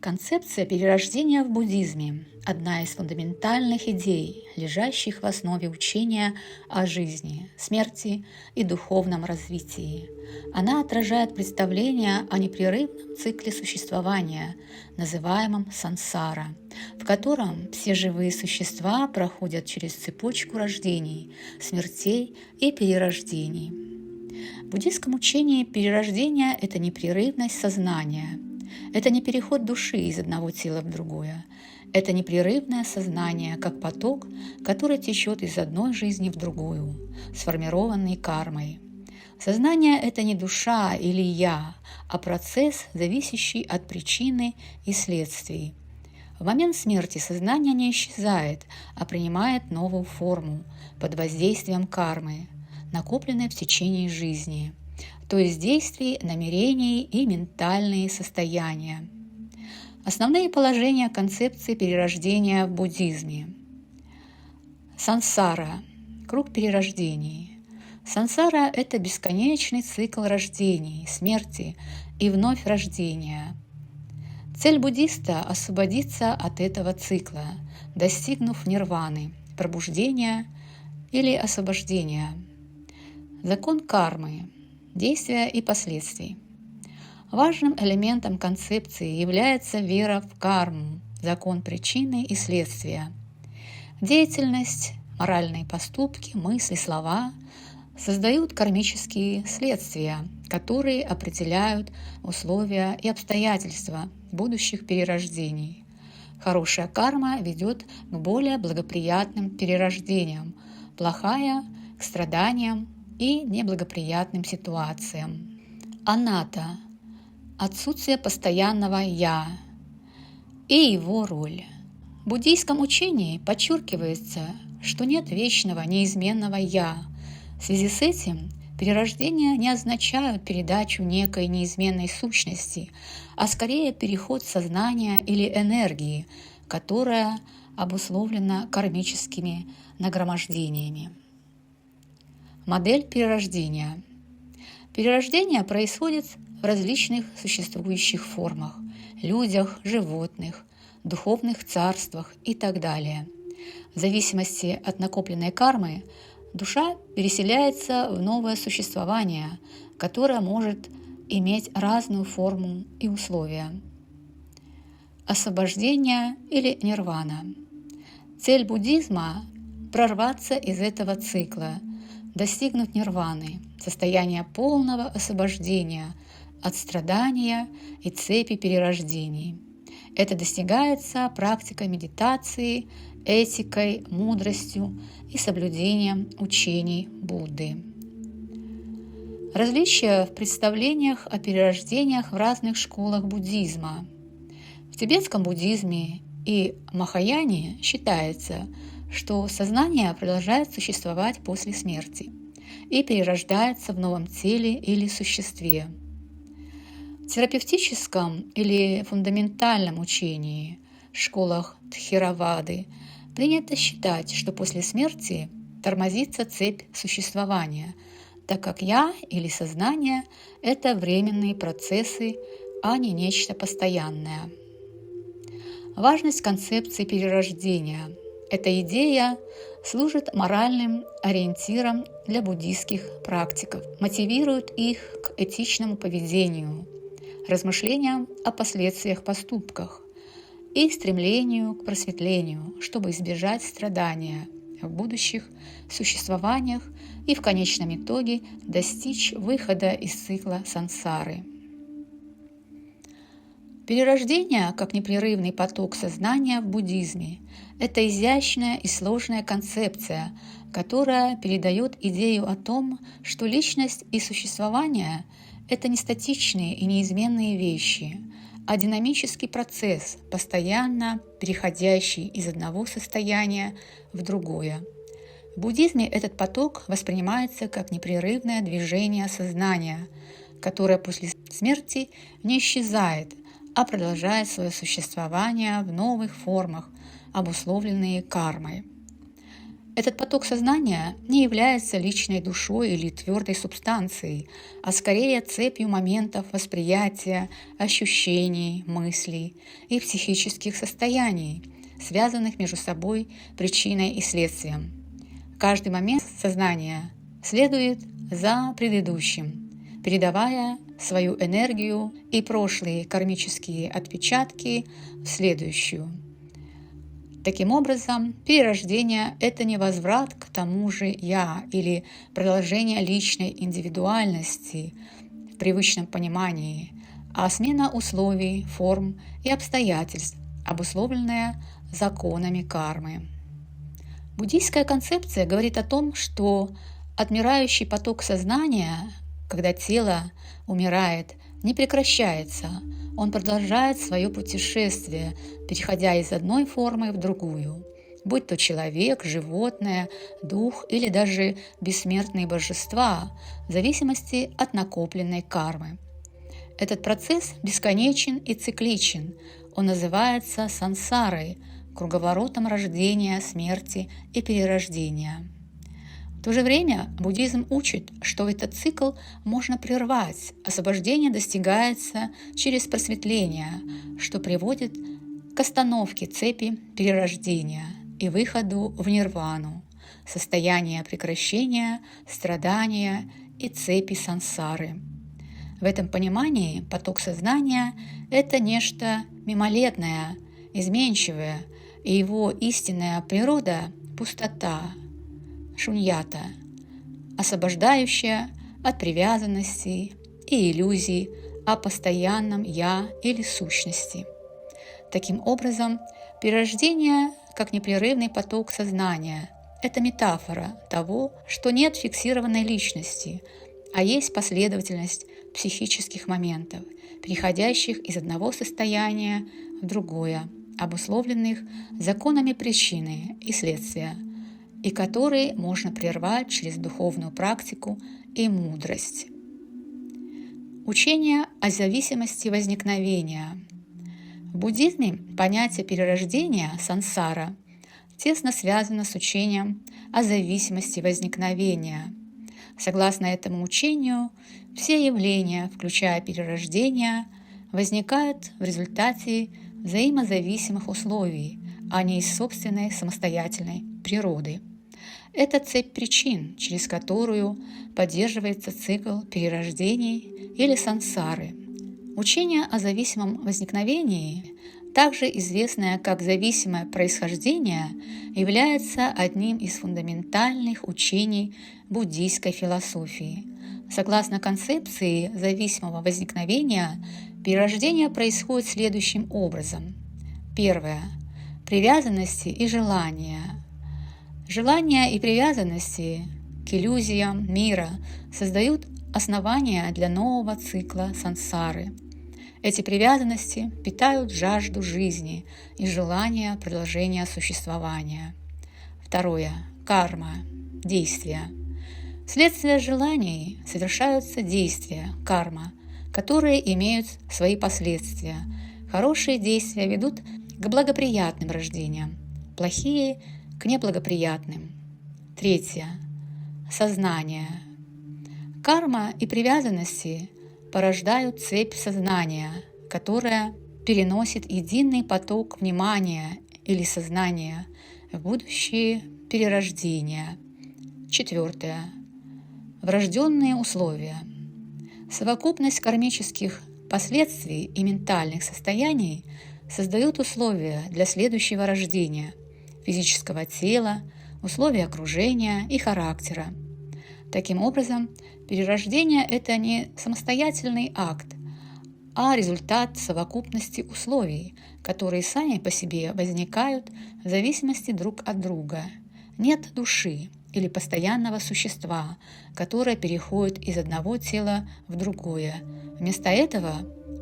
Концепция перерождения в буддизме – одна из фундаментальных идей, лежащих в основе учения о жизни, смерти и духовном развитии. Она отражает представление о непрерывном цикле существования, называемом сансара, в котором все живые существа проходят через цепочку рождений, смертей и перерождений. В буддийском учении перерождение – это непрерывность сознания. Это не переход души из одного тела в другое. Это непрерывное сознание, как поток, который течет из одной жизни в другую, сформированный кармой. Сознание – это не душа или «я», а процесс, зависящий от причины и следствий. В момент смерти сознание не исчезает, а принимает новую форму под воздействием кармы, накопленной в течение жизни, то есть действий, намерений и ментальные состояния. Основные положения концепции перерождения в буддизме. Сансара – круг перерождений. Сансара – это бесконечный цикл рождений, смерти и вновь рождения. Цель буддиста – освободиться от этого цикла, достигнув нирваны, пробуждения или освобождения. Закон кармы – действия и последствий. Важным элементом концепции является вера в карму, закон причины и следствия. Деятельность, моральные поступки, мысли, слова создают кармические следствия, которые определяют условия и обстоятельства будущих перерождений. Хорошая карма ведет к более благоприятным перерождениям, плохая – к страданиям и неблагоприятным ситуациям. Анатта – отсутствие постоянного «я» и его роль. В буддийском учении подчеркивается, что нет вечного, неизменного «я». В связи с этим перерождения не означают передачу некой неизменной сущности, а скорее переход сознания или энергии, которая обусловлена кармическими нагромождениями. Модель перерождения. Перерождение происходит в различных существующих формах – людях, животных, духовных царствах и так далее. В зависимости от накопленной кармы душа переселяется в новое существование, которое может иметь разную форму и условия. Освобождение или нирвана. Цель буддизма – прорваться из этого цикла, достигнуть нирваны, состояния полного освобождения от страдания и цепи перерождений. Это достигается практикой медитации, этикой, мудростью и соблюдением учений Будды. Различия в представлениях о перерождениях в разных школах буддизма. В тибетском буддизме и Махаяне считается, что сознание продолжает существовать после смерти и перерождается в новом теле или существе. В терапевтическом или фундаментальном учении, школах Тхеравады, принято считать, что после смерти тормозится цепь существования, так как «я» или сознание – это временные процессы, а не нечто постоянное. Важность концепции перерождения. Эта идея служит моральным ориентиром для буддийских практиков, мотивирует их к этичному поведению, размышлениям о последствиях поступках и стремлению к просветлению, чтобы избежать страдания в будущих существованиях и в конечном итоге достичь выхода из цикла сансары. Перерождение, как непрерывный поток сознания в буддизме, это изящная и сложная концепция, которая передает идею о том, что личность и существование – это не статичные и неизменные вещи, а динамический процесс, постоянно переходящий из одного состояния в другое. В буддизме этот поток воспринимается как непрерывное движение сознания, которое после смерти не исчезает, а продолжает свое существование в новых формах, обусловленные кармой. Этот поток сознания не является личной душой или твердой субстанцией, а скорее цепью моментов восприятия, ощущений, мыслей и психических состояний, связанных между собой причиной и следствием. Каждый момент сознания следует за предыдущим, передавая свою энергию и прошлые кармические отпечатки в следующую. Таким образом, перерождение – это не возврат к тому же «я» или продолжение личной индивидуальности в привычном понимании, а смена условий, форм и обстоятельств, обусловленная законами кармы. Буддийская концепция говорит о том, что отмирающий поток сознания, когда тело умирает, не прекращается, он продолжает свое путешествие, переходя из одной формы в другую, будь то человек, животное, дух или даже бессмертные божества, в зависимости от накопленной кармы. Этот процесс бесконечен и цикличен, он называется сансарой, круговоротом рождения, смерти и перерождения. В то же время буддизм учит, что этот цикл можно прервать, освобождение достигается через просветление, что приводит к остановке цепи перерождения и выходу в нирвану, состояние прекращения, страдания и цепи сансары. В этом понимании поток сознания – это нечто мимолетное, изменчивое, и его истинная природа – пустота, шуньята, освобождающая от привязанностей и иллюзий о постоянном «я» или сущности. Таким образом, перерождение, как непрерывный поток сознания, это метафора того, что нет фиксированной личности, а есть последовательность психических моментов, переходящих из одного состояния в другое, обусловленных законами причины и следствия, и которые можно прервать через духовную практику и мудрость. Учение о зависимости возникновения. В буддизме понятие перерождения сансара тесно связано с учением о зависимости возникновения. Согласно этому учению, все явления, включая перерождение, возникают в результате взаимозависимых условий, а не из собственной самостоятельной природы. Это цепь причин, через которую поддерживается цикл перерождений или сансары. Учение о зависимом возникновении, также известное как зависимое происхождение, является одним из фундаментальных учений буддийской философии. Согласно концепции зависимого возникновения, перерождение происходит следующим образом. Первое. Привязанности и желания. Желания и привязанности к иллюзиям мира создают основания для нового цикла сансары. Эти привязанности питают жажду жизни и желание продолжения существования. Второе. Карма. Действия. Вследствие желаний совершаются действия, карма, которые имеют свои последствия. Хорошие действия ведут к благоприятным рождениям, плохие – к неблагоприятным. Третье. Сознание. Карма и привязанности порождают цепь сознания, которая переносит единый поток внимания или сознания в будущие перерождения. Четвертое. Врожденные условия. Совокупность кармических последствий и ментальных состояний создают условия для следующего рождения – физического тела, условий окружения и характера. Таким образом, перерождение – это не самостоятельный акт, а результат совокупности условий, которые сами по себе возникают в зависимости друг от друга. Нет души или постоянного существа, которое переходит из одного тела в другое. Вместо этого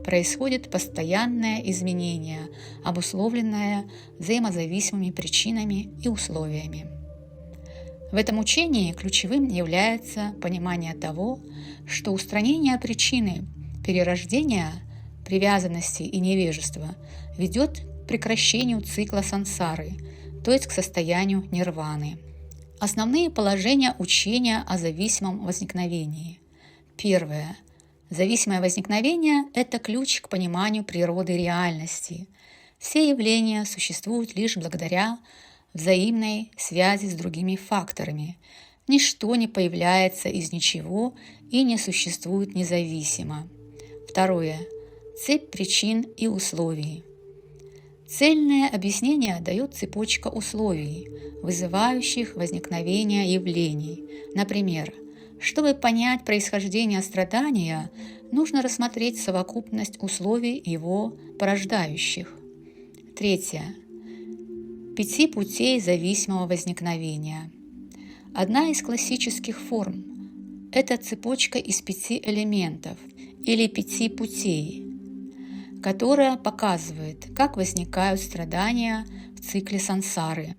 происходит постоянное изменение, обусловленное взаимозависимыми причинами и условиями. В этом учении ключевым является понимание того, что устранение причины перерождения, привязанности и невежества ведет к прекращению цикла сансары, то есть к состоянию нирваны. Основные положения учения о зависимом возникновении. Первое. Зависимое возникновение – это ключ к пониманию природы реальности. Все явления существуют лишь благодаря взаимной связи с другими факторами. Ничто не появляется из ничего и не существует независимо. Второе. Цепь причин и условий. Цельное объяснение дает цепочка условий, вызывающих возникновение явлений. Например, чтобы понять происхождение страдания, нужно рассмотреть совокупность условий его порождающих. Третье. 5 путей зависимого возникновения. Одна из классических форм – это цепочка из 5 элементов или 5 путей, которая показывает, как возникают страдания в цикле сансары.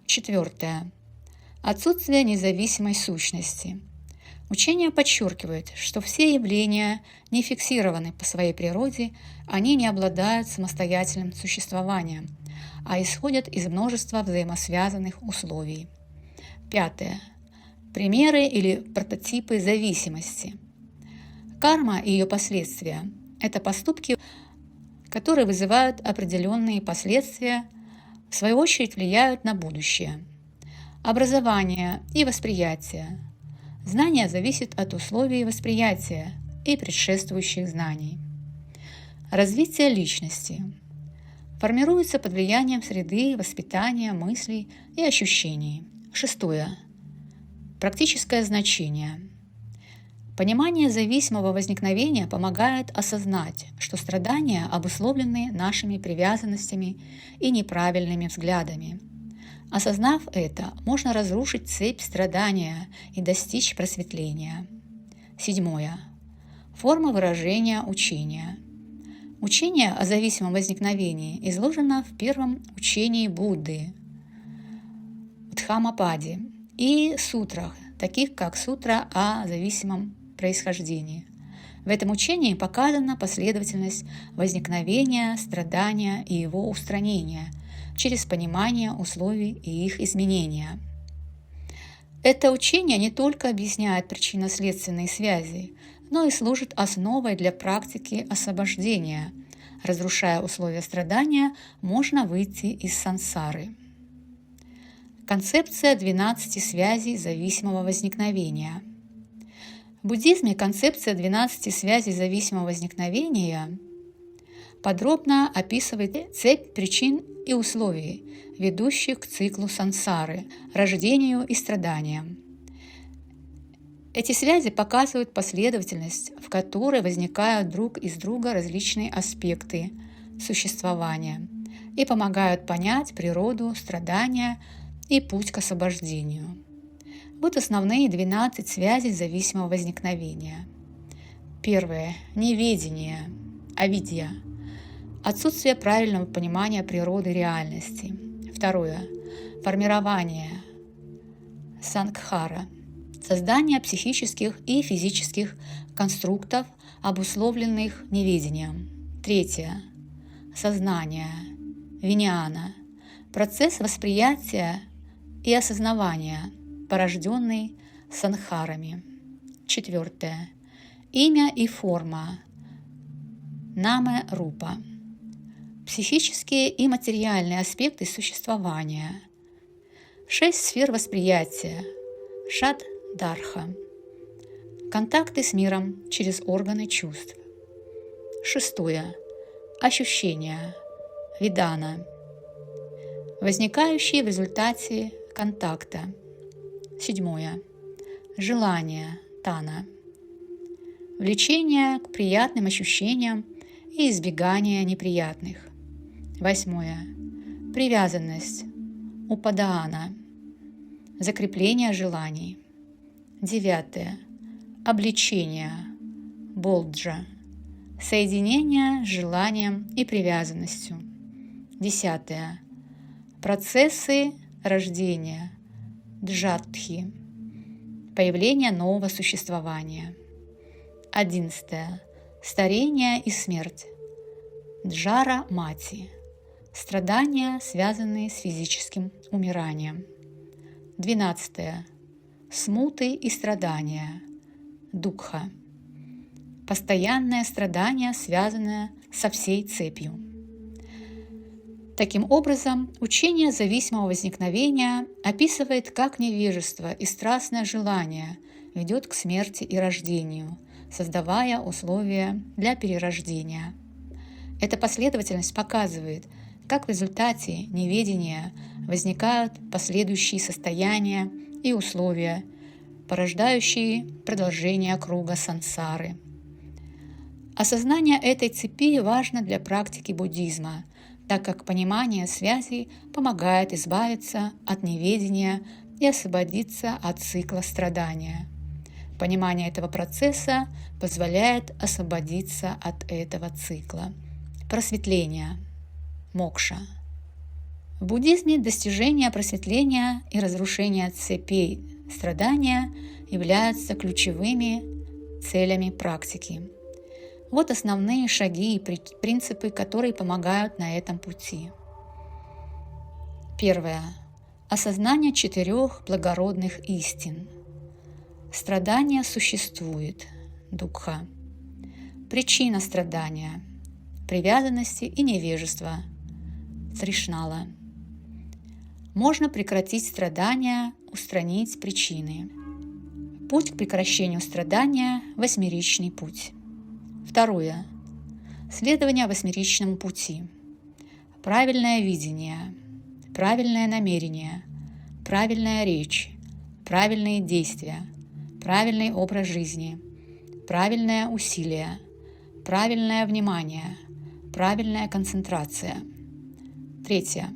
Четвертое. Отсутствие независимой сущности. Учение подчеркивает, что все явления не фиксированы по своей природе, они не обладают самостоятельным существованием, а исходят из множества взаимосвязанных условий. Пятое. Примеры или прототипы зависимости. Карма и ее последствия – это поступки, которые вызывают определенные последствия, в свою очередь влияют на будущее. Образование и восприятие. Знание зависит от условий восприятия и предшествующих знаний. Развитие личности. Формируется под влиянием среды, воспитания, мыслей и ощущений. Шестое. Практическое значение. Понимание зависимого возникновения помогает осознать, что страдания обусловлены нашими привязанностями и неправильными взглядами. Осознав это, можно разрушить цепь страдания и достичь просветления. Седьмое. Форма выражения учения. Учение о зависимом возникновении изложено в первом учении Будды – Дхаммападе и сутрах, таких как сутра о зависимом происхождении. В этом учении показана последовательность возникновения, страдания и его устранения через понимание условий и их изменения. Это учение не только объясняет причинно-следственные связи, но и служит основой для практики освобождения. Разрушая условия страдания, можно выйти из сансары. Концепция 12 связей зависимого возникновения. В буддизме концепция 12 связей зависимого возникновения подробно описывает цепь причин и условий, ведущих к циклу сансары, рождению и страданиям. Эти связи показывают последовательность, в которой возникают друг из друга различные аспекты существования и помогают понять природу страдания и путь к освобождению. Вот основные 12 связей зависимого возникновения. Первое. Неведение, авидья. Отсутствие правильного понимания природы реальности. Второе. Формирование, сангхара. Создание психических и физических конструктов, обусловленных неведением. Третье. Сознание, виняна. Процесс восприятия и осознавания, порожденный санхарами. Четвертое. Имя и форма, наме-рупа. Психические и материальные аспекты существования. 6 сфер восприятия, шад-дарха. Контакты с миром через органы чувств. Шестое. Ощущения, видана. Возникающие в результате контакта. Седьмое. Желание, тана. Влечение к приятным ощущениям и избегание неприятных. Восьмое. Привязанность, упадаана. Закрепление желаний. Девятое. Обличение, болджа. Соединение с желанием и привязанностью. Десятое. Процессы рождения, джатхи. Появление нового существования. 11. Старение и смерть, джара мати. Страдания, связанные с физическим умиранием. 12. Смуты и страдания. Дукха. Постоянное страдание, связанное со всей цепью. Таким образом, учение зависимого возникновения описывает, как невежество и страстное желание ведет к смерти и рождению, создавая условия для перерождения. Эта последовательность показывает, как в результате неведения возникают последующие состояния и условия, порождающие продолжение круга сансары. Осознание этой цепи важно для практики буддизма, так как понимание связей помогает избавиться от неведения и освободиться от цикла страдания. Понимание этого процесса позволяет освободиться от этого цикла. Просветление. Мокша. В буддизме достижение просветления и разрушение цепей страдания являются ключевыми целями практики. Вот основные шаги и принципы, которые помогают на этом пути. Первое. Осознание 4 благородных истин. Страдание существует. Дукха. Причина страдания. Привязанности и невежества. Тришнала. Можно прекратить страдания, устранить причины. Путь к прекращению страдания – 8-ричный путь. Второе. Следование 8-ричному пути. Правильное видение, правильное намерение, правильная речь, правильные действия, правильный образ жизни, правильное усилие, правильное внимание, правильная концентрация. Третье.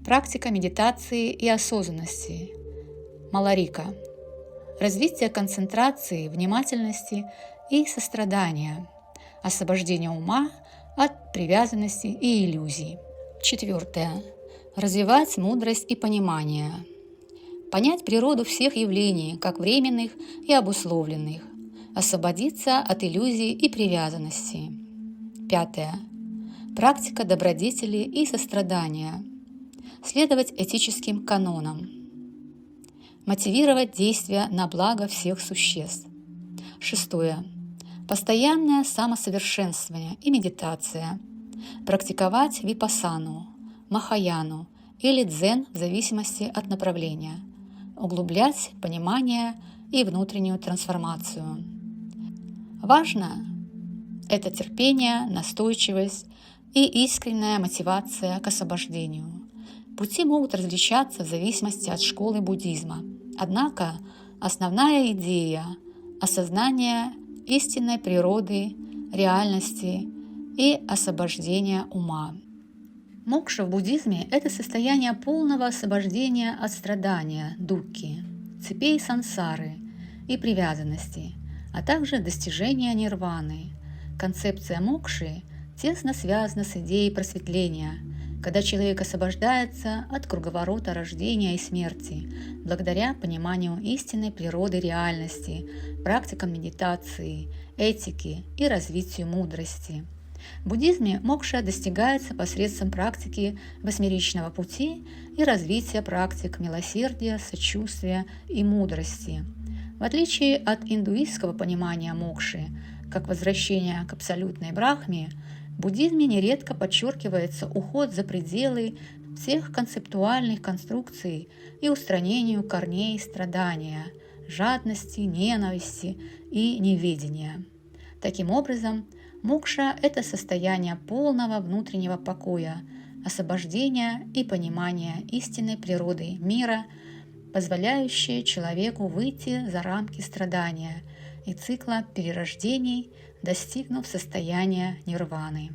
Практика медитации и осознанности. Маларика. Развитие концентрации, внимательности и сострадания, освобождение ума от привязанности и иллюзий. Четвертое. Развивать мудрость и понимание. Понять природу всех явлений, как временных и обусловленных. Освободиться от иллюзий и привязанности. Пятое. Практика добродетели и сострадания. Следовать этическим канонам. Мотивировать действия на благо всех существ. Шестое. Постоянное самосовершенствование и медитация. Практиковать випассану, махаяну или дзен в зависимости от направления. Углублять понимание и внутреннюю трансформацию. Важно это терпение, настойчивость и искренняя мотивация к освобождению. Пути могут различаться в зависимости от школы буддизма, однако основная идея – осознание истинной природы, реальности и освобождения ума. Мокша в буддизме – это состояние полного освобождения от страдания, дукхи, цепей сансары и привязанности, а также достижения нирваны. Концепция мокши тесно связана с идеей просветления, когда человек освобождается от круговорота рождения и смерти благодаря пониманию истинной природы реальности, практикам медитации, этики и развитию мудрости. В буддизме мокша достигается посредством практики 8-ричного пути и развития практик милосердия, сочувствия и мудрости. В отличие от индуистского понимания мокши, как возвращения к абсолютной брахме, в буддизме нередко подчеркивается уход за пределы всех концептуальных конструкций и устранению корней страдания, жадности, ненависти и неведения. Таким образом, мокша – это состояние полного внутреннего покоя, освобождения и понимания истинной природы мира, позволяющее человеку выйти за рамки страдания и цикла перерождений, достигнув состояния нирваны.